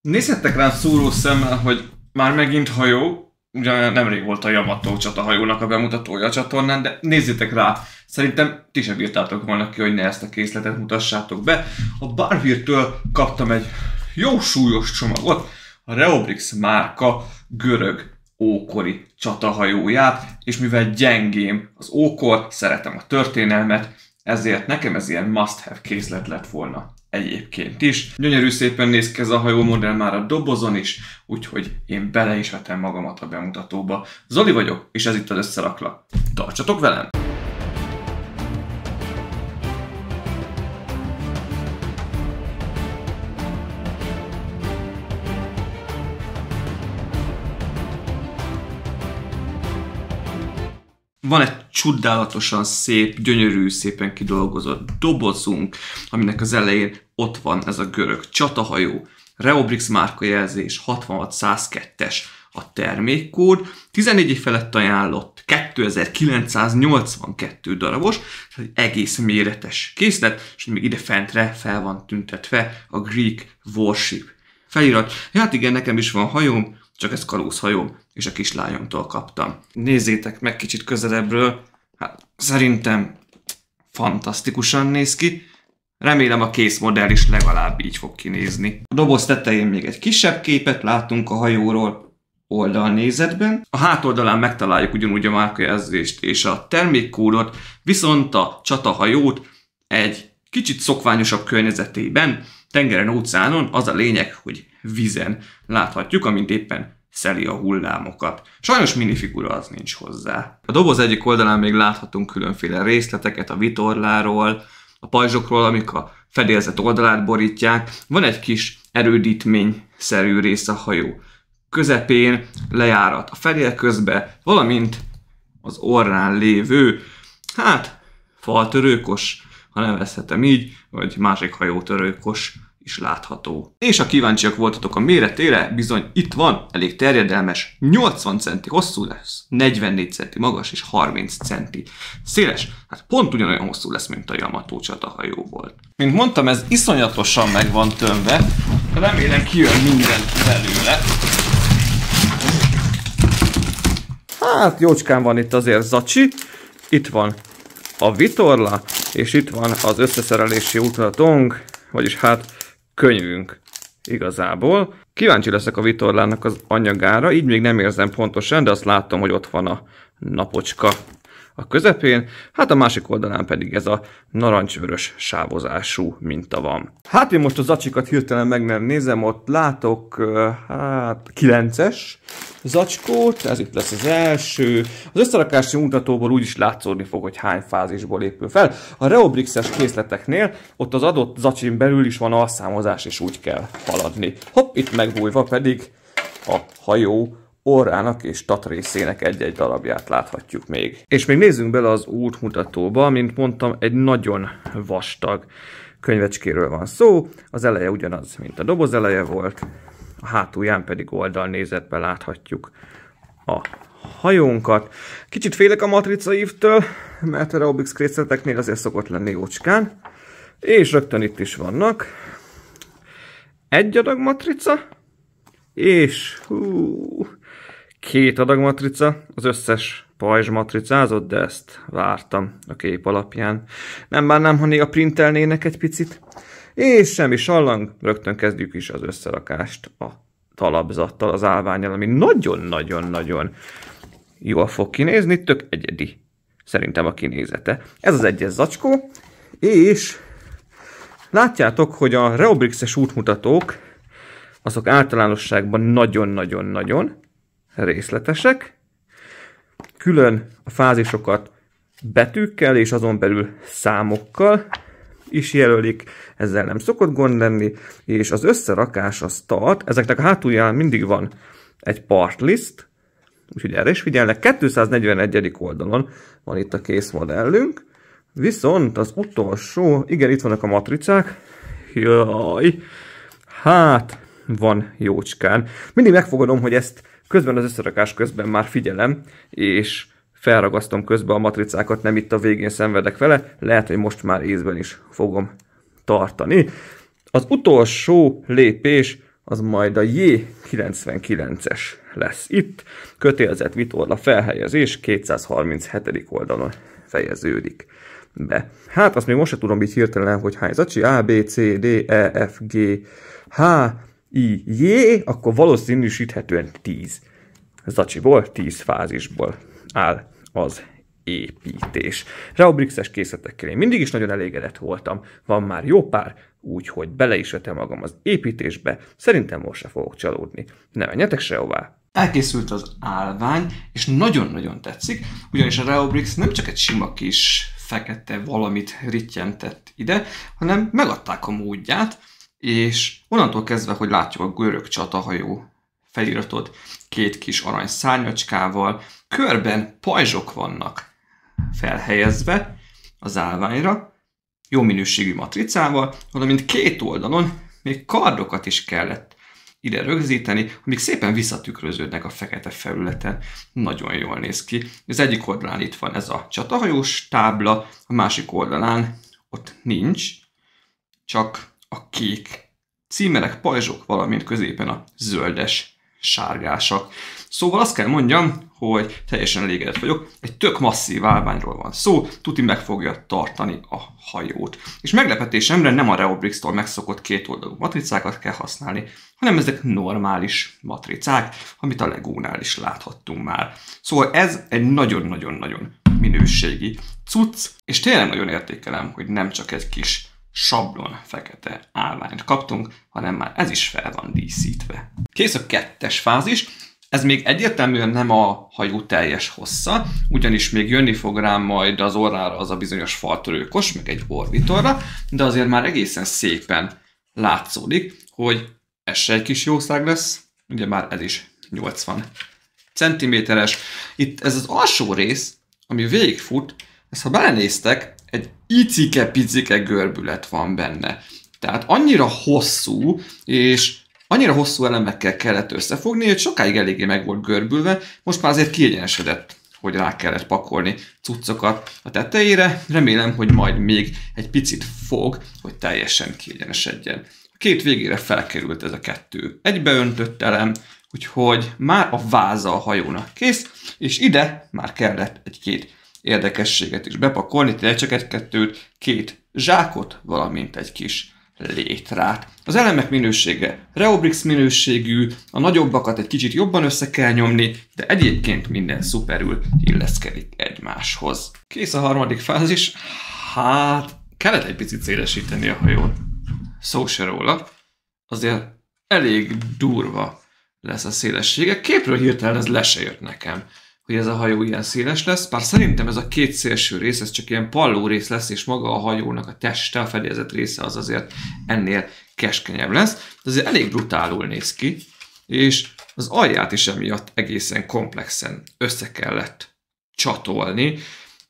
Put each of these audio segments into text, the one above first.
Nézhettek rám szúró szemmel, hogy már megint hajó, ugye nemrég volt a Yamato csatahajónak a bemutatója a csatornán, de nézzétek rá, szerintem ti sem bírtátok volna ki, hogy ne ezt a készletet mutassátok be. A Barbie-től kaptam egy jó súlyos csomagot, a Reobrix márka görög ókori csatahajóját, és mivel gyengém az ókor, szeretem a történelmet, ezért nekem ez ilyen must-have készlet lett volna egyébként is. Gyönyörű szépen néz ki ez a hajómodell már a dobozon is, úgyhogy én bele is vetem magamat a bemutatóba. Zoli vagyok, és ez itt az Összeraklak. Tartsatok velem! Van egy csodálatosan szép, gyönyörű, szépen kidolgozott dobozunk, aminek az elején ott van ez a görög csatahajó, Reobrix márkajelzés, 66102-es a termékkód, 14 év felett ajánlott, 2982 darabos, tehát egy egész méretes készlet, és még ide fentre fel van tüntetve a Greek Warship felirat. Hát igen, nekem is van hajóm, csak ez kalózhajóm, és a kislányomtól kaptam. Nézzétek meg kicsit közelebbről, hát szerintem fantasztikusan néz ki. Remélem a készmodell is legalább így fog kinézni. A doboz tetején még egy kisebb képet látunk a hajóról oldalnézetben. A hátoldalán megtaláljuk ugyanúgy a márkajelzést és a termékkódot, viszont a csatahajót egy kicsit szokványosabb környezetében, tengeren, óceánon, az a lényeg, hogy vízen láthatjuk, amint éppen szeli a hullámokat. Sajnos minifigura az nincs hozzá. A doboz egyik oldalán még láthatunk különféle részleteket a vitorláról, a pajzsokról, amik a fedélzet oldalát borítják. Van egy kis erődítményszerű rész a hajó közepén, lejárat a fedél közbe, valamint az orrán lévő, hát faltörőkos, ha nevezhetem így, vagy másik hajótörőkos is látható. És ha kíváncsiak voltatok a méretére, bizony itt van, elég terjedelmes, 80 centi hosszú lesz, 44 centi magas és 30 centi széles. Hát pont ugyanolyan hosszú lesz, mint a Yamato csatahajó volt. Mint mondtam, ez iszonyatosan meg van tömve, remélem kijön minden belőle. Hát jócskán van itt azért zacsi, itt van a vitorla, és itt van az összeszerelési útletunk, vagyis hát könyvünk igazából. Kíváncsi leszek a vitorlának az anyagára, így még nem érzem pontosan, de azt látom, hogy ott van a napocska a közepén, hát a másik oldalán pedig ez a narancsvörös sávozású minta van. Hát én most a zacsikat hirtelen nézem, ott látok hát 9-es zacskót, ez itt lesz az első. Az összerakási mutatóból úgy is látszódni fog, hogy hány fázisból épül fel. A Reobrix-es készleteknél ott az adott zacsin belül is van alszámozás, és úgy kell haladni. Hopp, itt megbújva pedig a hajó orrának és tatrészének egy-egy darabját láthatjuk még. És még nézzünk bele az útmutatóba, mint mondtam, egy nagyon vastag könyvecskéről van szó. Az eleje ugyanaz, mint a doboz eleje volt, a hátulján pedig oldalnézetben láthatjuk a hajónkat. Kicsit félek a matrica ívtől, mert a Reobrix készleteknél azért szokott lenni jócskán. És rögtön itt is vannak egy adag matrica, és 2 adag matrica, az összes pajzs matricázott, de ezt vártam a kép alapján. Nem bánnám, ha néha printelnének egy picit. És semmi sallang, rögtön kezdjük is az összerakást a talapzattal, az állvánnyal, ami nagyon-nagyon-nagyon jól fog kinézni, tök egyedi szerintem a kinézete. Ez az egyes zacskó, és látjátok, hogy a Reobrix-es útmutatók azok általánosságban nagyon-nagyon-nagyon részletesek. Külön a fázisokat betűkkel és azon belül számokkal is jelölik, ezzel nem szokott gond lenni, és az összerakás az tart, ezeknek a hátulján mindig van egy part list, úgyhogy erre is figyelnek, 241. oldalon van itt a készmodellünk, viszont az utolsó, igen, itt vannak a matricák, jaj, hát van jócskán. Mindig megfogadom, hogy ezt közben az összerakás közben már figyelem, és felragasztom közben a matricákat, nem itt a végén szenvedek vele, lehet, hogy most már észben is fogom tartani. Az utolsó lépés az majd a J99-es lesz itt. Kötélzett vitorla felhelyezés 237. oldalon fejeződik be. Hát azt még most sem tudom így hirtelen, hogy hány zacsi. A, B, C, D, E, F, G, H, I, J, akkor valószínűsíthetően 10 zacsiból, 10 fázisból áll az építés. Reobrix-es készletekkel én mindig is nagyon elégedett voltam. Van már jó pár, úgyhogy bele is vetem magam az építésbe. Szerintem most se fogok csalódni. Ne menjetek sehová! Elkészült az állvány, és nagyon-nagyon tetszik, ugyanis a Reobrix nem csak egy sima kis fekete valamit rittyentett ide, hanem megadták a módját, és onnantól kezdve, hogy látjuk a görög csatahajó feliratot két kis arany szárnyacskával, körben pajzsok vannak felhelyezve az állványra, jó minőségű matricával, valamint két oldalon még kardokat is kellett ide rögzíteni, amik szépen visszatükröződnek a fekete felületen. Nagyon jól néz ki. Az egyik oldalán itt van ez a csatahajós tábla, a másik oldalán ott nincs, csak a kék címerek, pajzsok, valamint középen a zöldes sárgásak. Szóval azt kell mondjam, hogy teljesen elégedett vagyok. Egy tök masszív állványról van szó, tuti meg fogja tartani a hajót. És meglepetésemre nem a Reobrix-tól megszokott kétoldalú matricákat kell használni, hanem ezek normális matricák, amit a Legónál is láthattunk már. Szóval ez egy nagyon-nagyon-nagyon minőségi cucc, és tényleg nagyon értékelem, hogy nem csak egy kis sablon fekete állványt kaptunk, hanem már ez is fel van díszítve. Kész a 2-es fázis. Ez még egyértelműen nem a hajó teljes hossza, ugyanis még jönni fog rám majd az orrára az a bizonyos faltörőkos, meg egy orvitorra, de azért már egészen szépen látszódik, hogy ez se egy kis jószág lesz, ugye már ez is 80 cm-es. Itt ez az alsó rész, ami végigfut, ezt ha belenéztek, egy icike-picike görbület van benne. Tehát annyira hosszú, és annyira hosszú elemekkel kellett összefogni, hogy sokáig eléggé meg volt görbülve, most már azért kiegyenesedett, hogy rá kellett pakolni cuccokat a tetejére. Remélem, hogy majd még egy picit fog, hogy teljesen kiegyenesedjen. A két végére felkerült ez a kettő egybeöntött elem, úgyhogy már a váza a hajónak kész, és ide már kellett egy-két érdekességet is bepakolni, tényleg csak egy-kettőt, két zsákot, valamint egy kis létrát. Az elemek minősége Reobrix minőségű, a nagyobbakat egy kicsit jobban össze kell nyomni, de egyébként minden szuperül illeszkedik egymáshoz. Kész a harmadik fázis, hát kellett egy picit szélesíteni a hajót. Szó se róla, azért elég durva lesz a szélessége. Képről hirtelen ez le se jött nekem, hogy ez a hajó ilyen széles lesz, bár szerintem ez a két szélső rész, ez csak ilyen palló rész lesz, és maga a hajónak a teste, a fedélzet része az azért ennél keskenyebb lesz, de azért elég brutálul néz ki, és az alját is emiatt egészen komplexen össze kellett csatolni,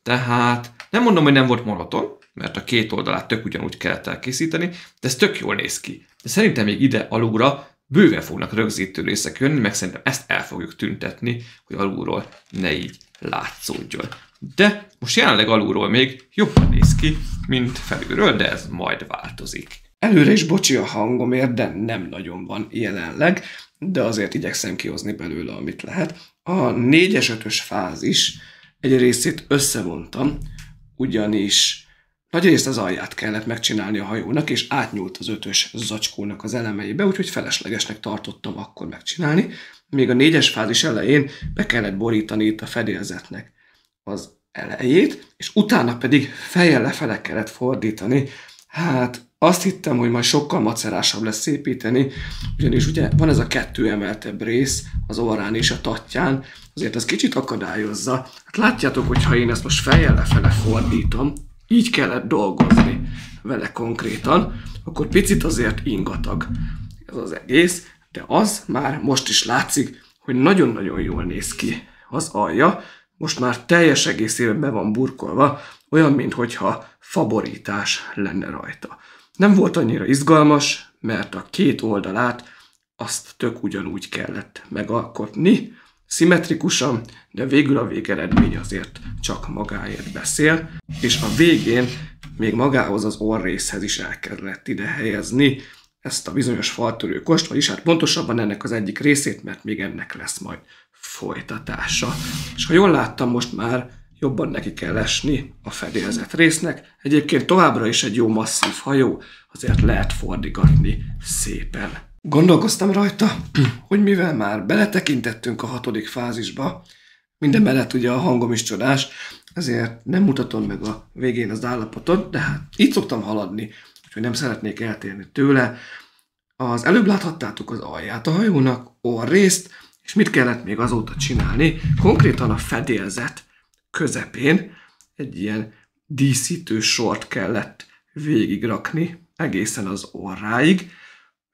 tehát nem mondom, hogy nem volt monoton, mert a két oldalát tök ugyanúgy kellett elkészíteni, de ez tök jól néz ki. De szerintem még ide alulra bőven fognak rögzítő részek jönni, meg szerintem ezt el fogjuk tüntetni, hogy alulról ne így látszódjon. De most jelenleg alulról még jobban néz ki, mint felülről, de ez majd változik. Előre is bocsi a hangomért, de nem nagyon van jelenleg, de azért igyekszem kihozni belőle, amit lehet. A 4-es 5-ös fázis egy részét összevontam, ugyanis nagyrészt az alját kellett megcsinálni a hajónak, és átnyúlt az 5-ös zacskónak az elemeibe, úgyhogy feleslegesnek tartottam akkor megcsinálni. Még a 4-es fázis elején be kellett borítani itt a fedélzetnek az elejét, és utána pedig fejjel lefele kellett fordítani. Hát azt hittem, hogy majd sokkal macerásabb lesz építeni, ugyanis ugye van ez a 2 emeltebb rész az orrán és a tatján, azért ez kicsit akadályozza. Hát látjátok, hogy ha én ezt most fejjel lefele fordítom, így kellett dolgozni vele konkrétan, akkor picit azért ingatag ez az egész, de az már most is látszik, hogy nagyon-nagyon jól néz ki az alja, most már teljes egészében be van burkolva, olyan, minthogyha faborítás lenne rajta. Nem volt annyira izgalmas, mert a két oldalát azt tök ugyanúgy kellett megalkotni, szimmetrikusan, de végül a végeredmény azért csak magáért beszél, és a végén még magához az orrészhez is el kellett ide helyezni ezt a bizonyos faltörő kost, vagyis hát pontosabban ennek az egyik részét, mert még ennek lesz majd folytatása. És ha jól láttam, most már jobban neki kell esni a fedélzet résznek. Egyébként továbbra is egy jó masszív hajó, azért lehet fordigatni szépen. Gondolkoztam rajta, hogy mivel már beletekintettünk a 6. fázisba, minden mellett ugye a hangom is csodás, ezért nem mutatom meg a végén az állapotot, de hát így szoktam haladni, úgyhogy nem szeretnék eltérni tőle. Az előbb láthattátok az alját a hajónak, orrrészt, és mit kellett még azóta csinálni? Konkrétan a fedélzet közepén egy ilyen díszítő sort kellett végigrakni, egészen az orráig.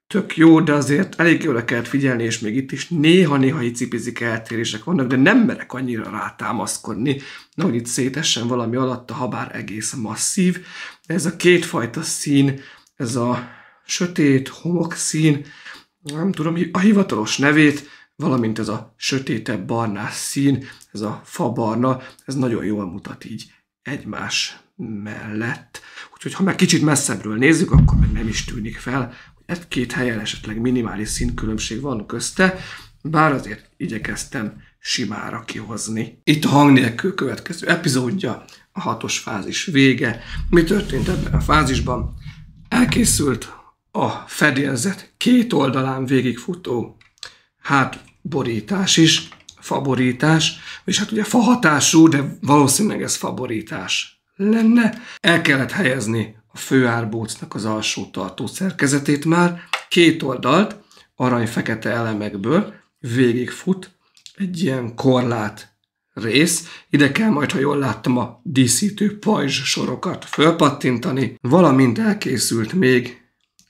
Tök jó, de azért elég jól kellett figyelni, és még itt is néha-néha icipizik eltérések vannak, de nem merek annyira rátámaszkodni, nehogy itt szétessen valami alatta, ha bár egész masszív. De ez a kétfajta szín, ez a sötét homokszín, nem tudom a hivatalos nevét, valamint ez a sötétebb barnás szín, ez a fabarna, ez nagyon jól mutat így egymás mellett. Úgyhogy ha meg kicsit messzebbről nézzük, akkor meg nem is tűnik fel, hogy egy-két helyen esetleg minimális színkülönbség van közte, bár azért igyekeztem simára kihozni. Itt a hang nélkül következő epizódja, a 6. fázis vége. Mi történt ebben a fázisban? Elkészült a fedélzet két oldalán végigfutó borítás is, faborítás, és hát ugye fahatású, de valószínűleg ez faborítás lenne. El kellett helyezni a főárbócnak az alsó tartó szerkezetét már, két oldalt arany-fekete elemekből végigfut egy ilyen korlát rész. Ide kell majd, ha jól láttam, a díszítő pajzs sorokat fölpattintani, valamint elkészült még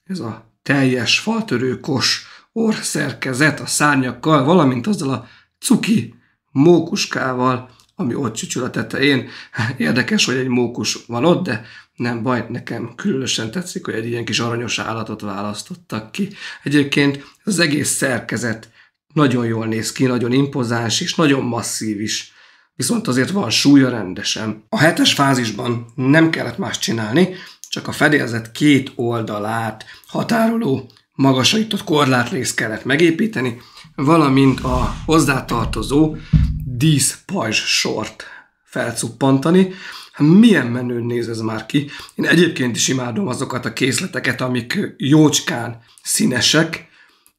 ez a teljes faltörő kos orrszerkezet a szárnyakkal, valamint azzal a cuki mókuskával, ami ott csücsül a tetején. Érdekes, hogy egy mókus van ott, de nem baj, nekem különösen tetszik, hogy egy ilyen kis aranyos állatot választottak ki. Egyébként az egész szerkezet nagyon jól néz ki, nagyon impozáns és nagyon masszív is. Viszont azért van súlya rendesen. A 7. fázisban nem kellett más csinálni, csak a fedélzet két oldalát határoló magasított korlátrészt kellett megépíteni, valamint a hozzátartozó díszpajzs sort felcuppantani. Milyen menőn néz ez már ki. Én egyébként is imádom azokat a készleteket, amik jócskán színesek.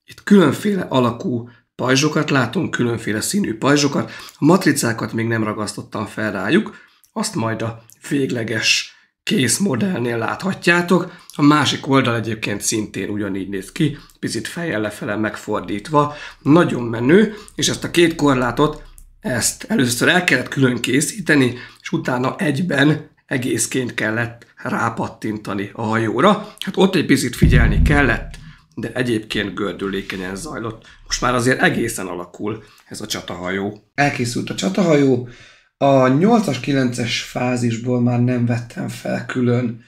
Itt különféle alakú pajzsokat látunk, különféle színű pajzsokat. A matricákat még nem ragasztottam fel rájuk, azt majd a végleges kész modellnél láthatjátok. A másik oldal egyébként szintén ugyanígy néz ki, picit fejjel lefele megfordítva. Nagyon menő, és ezt a két korlátot, ezt először el kellett külön készíteni, és utána egyben egészként kellett rápattintani a hajóra. Hát ott egy picit figyelni kellett, de egyébként gördülékenyen zajlott. Most már azért egészen alakul ez a csatahajó. Elkészült a csatahajó. A 8-as, 9-es fázisból már nem vettem fel külön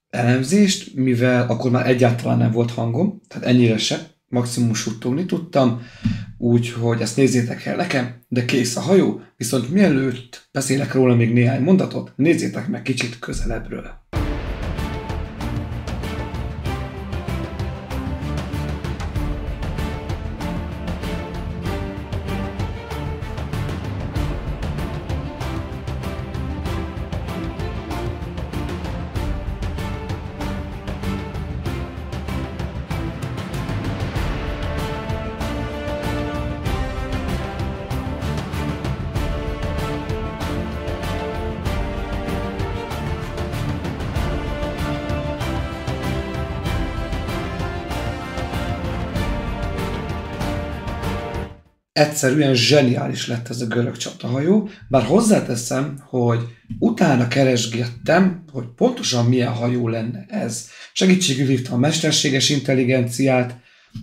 elemzést, mivel akkor már egyáltalán nem volt hangom, tehát ennyire se, maximum suttogni tudtam, úgyhogy ezt nézzétek el nekem, de kész a hajó, viszont mielőtt beszélek róla még néhány mondatot, nézzétek meg kicsit közelebbről. Egyszerűen zseniális lett ez a görög csatahajó, bár hozzáteszem, hogy utána keresgettem, hogy pontosan milyen hajó lenne ez. Segítségül hívtam a mesterséges intelligenciát,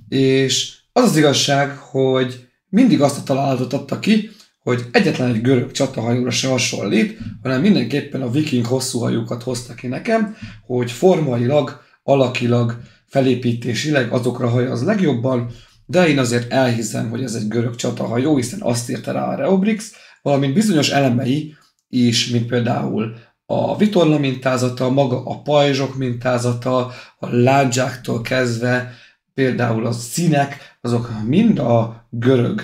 és az az igazság, hogy mindig azt a találatot adta ki, hogy egyetlen egy görög csatahajóra se hasonlít, hanem mindenképpen a viking hosszú hajókat hozta ki nekem, hogy formailag, alakilag, felépítésileg azokra hajaz legjobban, de én azért elhiszem, hogy ez egy görög csatahajó, hiszen azt írta rá a Reobrix, valamint bizonyos elemei is, mint például A vitorla mintázata, maga a pajzsok mintázata, a lándzsáktól kezdve, például a színek, azok mind a görög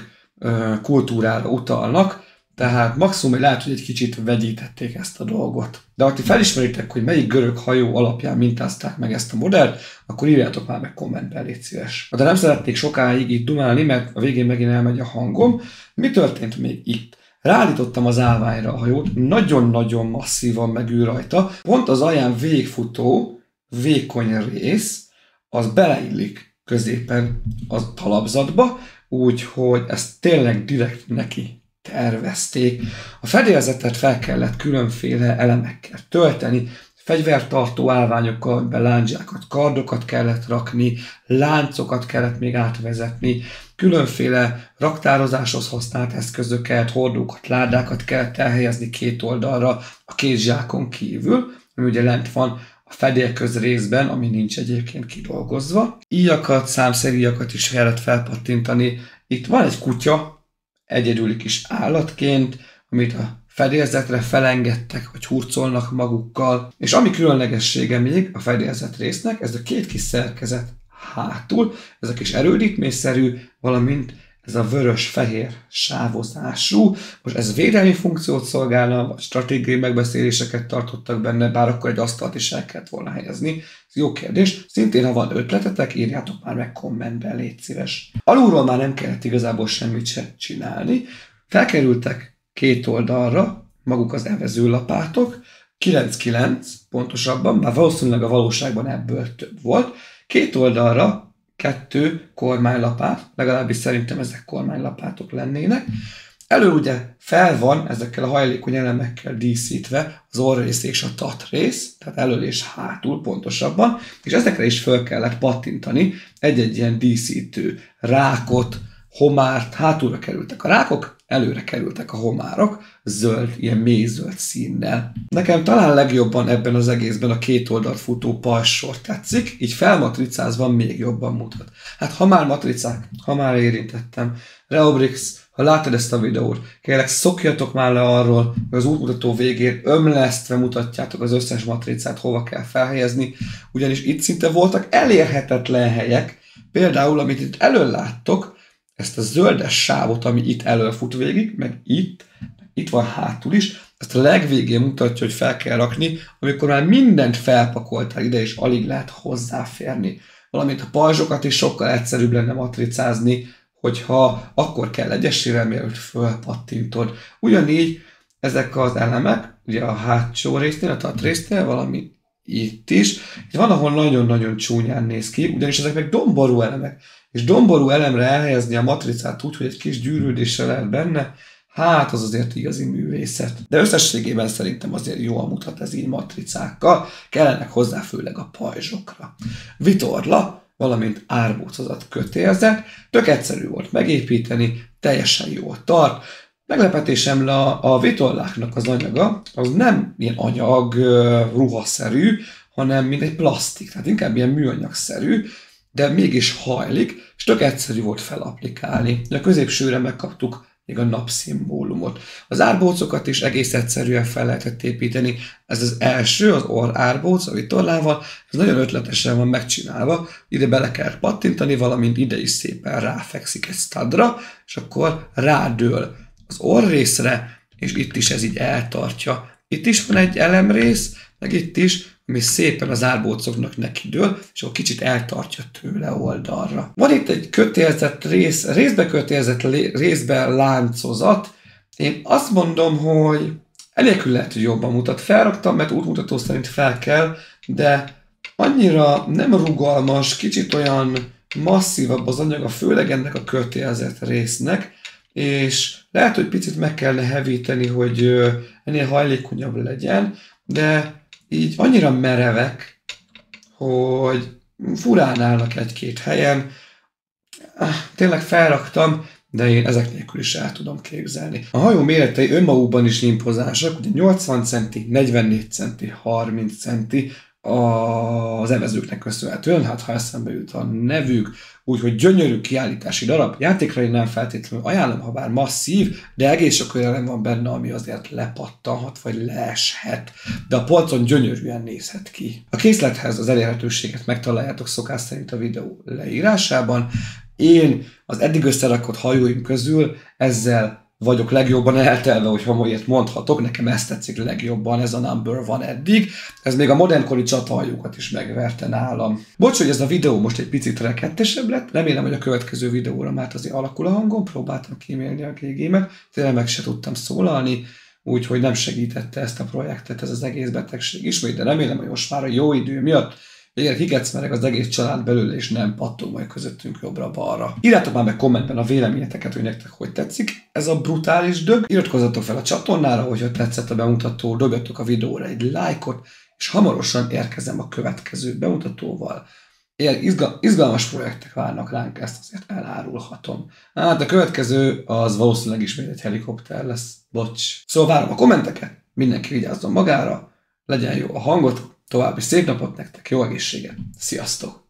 kultúrára utalnak, tehát maximum lehet, hogy egy kicsit vegyítették ezt a dolgot. De ha ti felismeritek, hogy melyik görög hajó alapján mintázták meg ezt a modellt, akkor írjátok már meg kommentben, légy szíves. De nem szeretnék sokáig itt dumálni, mert a végén megint elmegy a hangom. Mi történt még itt? Ráállítottam az állványra a hajót, nagyon-nagyon masszívan megül rajta. Pont az alján végfutó, vékony rész, az beleillik középen a talapzatba, úgyhogy ezt tényleg direkt neki tervezték. A fedélzetet fel kellett különféle elemekkel tölteni, fegyvertartó állványokkal, amiben lándzsákat, kardokat kellett rakni, láncokat kellett még átvezetni, különféle raktározáshoz használt eszközöket, hordókat, ládákat kellett elhelyezni két oldalra a két zsákon kívül, ami ugye lent van a fedélköz részben, ami nincs egyébként kidolgozva. Íjakat, számszeríjakat is kellett felpattintani. Itt van egy kutya, egyedüli kis állatként, amit a fedélzetre felengedtek, vagy hurcolnak magukkal. És ami különlegessége még a fedélzet résznek, ez a két kis szerkezet hátul, ez a kis erődítményszerű, valamint ez a vörös-fehér sávozású. Most ez védelmi funkciót szolgálna, vagy stratégiai megbeszéléseket tartottak benne, bár akkor egy asztalt is el kellett volna helyezni. Ez jó kérdés. Szintén, ha van ötletetek, írjátok már meg kommentben, légy szíves. Alulról már nem kellett igazából semmit se csinálni. Felkerültek két oldalra maguk az evezőlapátok, 9-9 pontosabban, már valószínűleg a valóságban ebből több volt. Két oldalra 2 kormánylapát, legalábbis szerintem ezek kormánylapátok lennének. Elől ugye fel van ezekkel a hajlékony elemekkel díszítve az orrrész és a tatrész, tehát elől és hátul pontosabban, és ezekre is föl kellett pattintani egy-egy ilyen díszítő rákot, homárt, hátulra kerültek a rákok, előre kerültek a homárok, zöld, ilyen mélyzöld színnel. Nekem talán legjobban ebben az egészben a két oldalt futó pajzssor tetszik, így felmatricázva még jobban mutat. Hát ha már matricák, ha már érintettem, Reobrix, ha látod ezt a videót, kérlek szokjatok már le arról, hogy az útmutató végén ömlesztve mutatjátok az összes matricát, hova kell felhelyezni, ugyanis itt szinte voltak elérhetetlen helyek, például amit itt elől láttok, ezt a zöldes sávot, ami itt elől fut végig, meg itt van hátul is, ezt a legvégén mutatja, hogy fel kell rakni, amikor már mindent felpakoltál ide, és alig lehet hozzáférni. Valamint a pajzsokat is sokkal egyszerűbb lenne matricázni, hogyha akkor kell egyesével, mielőtt fölpattintod. Ugyanígy ezek az elemek, ugye a hátsó résznél, a tatrésznél, valami itt is, itt van, ahol nagyon-nagyon csúnyán néz ki, ugyanis ezek meg domború elemek. És domború elemre elhelyezni a matricát úgy, hogy egy kis gyűrűdéssel lehet benne, hát az azért igazi művészet. De összességében szerintem azért jól mutat ez így matricákkal, kellenek hozzá főleg a pajzsokra. Vitorla, valamint árbócozat kötélzet, tök egyszerű volt megépíteni, teljesen jól tart. Meglepetésemre a vitorláknak az anyaga, az nem ilyen anyag, ruhaszerű, hanem mint egy plastik, tehát inkább ilyen műanyagszerű, de mégis hajlik, és tök egyszerű volt felapplikálni. A középsőre megkaptuk még a napszimbólumot. Az árbócokat is egész egyszerűen fel lehetett építeni. Ez az első, az orr árbóc a vitorlával, ez nagyon ötletesen van megcsinálva. Ide bele kell pattintani, valamint ide is szépen ráfekszik egy studra, és akkor rádől az orr részre, és itt is ez így eltartja. Itt is van egy elemrész, meg itt is, ami szépen az árbócoknak nekidől, és akkor kicsit eltartja tőle oldalra. Van itt egy kötélzett rész, részbe kötélzett, részbe láncozat. Én azt mondom, hogy enélkül lehet, hogy jobban mutat. Felraktam, mert útmutató szerint fel kell, de annyira nem rugalmas, kicsit olyan masszívabb az anyaga, főleg ennek a kötélzett résznek, és lehet, hogy picit meg kellene hevíteni, hogy ennél hajlékonyabb legyen, de így annyira merevek, hogy furán állnak egy-két helyen. Tényleg felraktam, de én ezek nélkül is el tudom képzelni. A hajó méretei önmagukban is impozánsak, ugye 80 centi, 44 centi, 30 centi, az evezőknek köszönhetően, hát ha eszembe jut a nevük, úgyhogy gyönyörű kiállítási darab. Játékra én nem feltétlenül ajánlom, ha bár masszív, de egész sok olyan elem van benne, ami azért lepattanhat, vagy leeshet, de a polcon gyönyörűen nézhet ki. A készlethez az elérhetőséget megtaláljátok szokás szerint a videó leírásában. Én az eddig összerakott hajóim közül ezzel vagyok legjobban eltelve, hogyha ma ilyet mondhatok, nekem ezt tetszik legjobban, ez a number one eddig. Ez még a modernkori csatahajókat is megverte nálam. Bocs, hogy ez a videó most egy picit rekettesebb lett, remélem, hogy a következő videóra már azért alakul a hangom, próbáltam kímélni a GG-met, tényleg meg se tudtam szólalni, úgyhogy nem segítette ezt a projektet, ez az egész betegség ismét, de remélem, hogy most már a jó idő miatt végre kikecmereg az egész család belőle, és nem pattog majd közöttünk jobbra-balra. Írjátok már meg kommentben a véleményeteket, hogy nektek hogy tetszik ez a brutális dög. Iratkozzatok fel a csatornára, hogyha tetszett a bemutató, dobjatok a videóra egy lájkot, és hamarosan érkezem a következő bemutatóval. Ilyen izgalmas projektek várnak ránk, ezt azért elárulhatom. Hát a következő az valószínűleg ismét egy helikopter lesz. Bocs. Szóval várom a kommenteket, mindenki vigyázzon magára, legyen jó a hangot, további szép napot nektek, jó egészséget, sziasztok!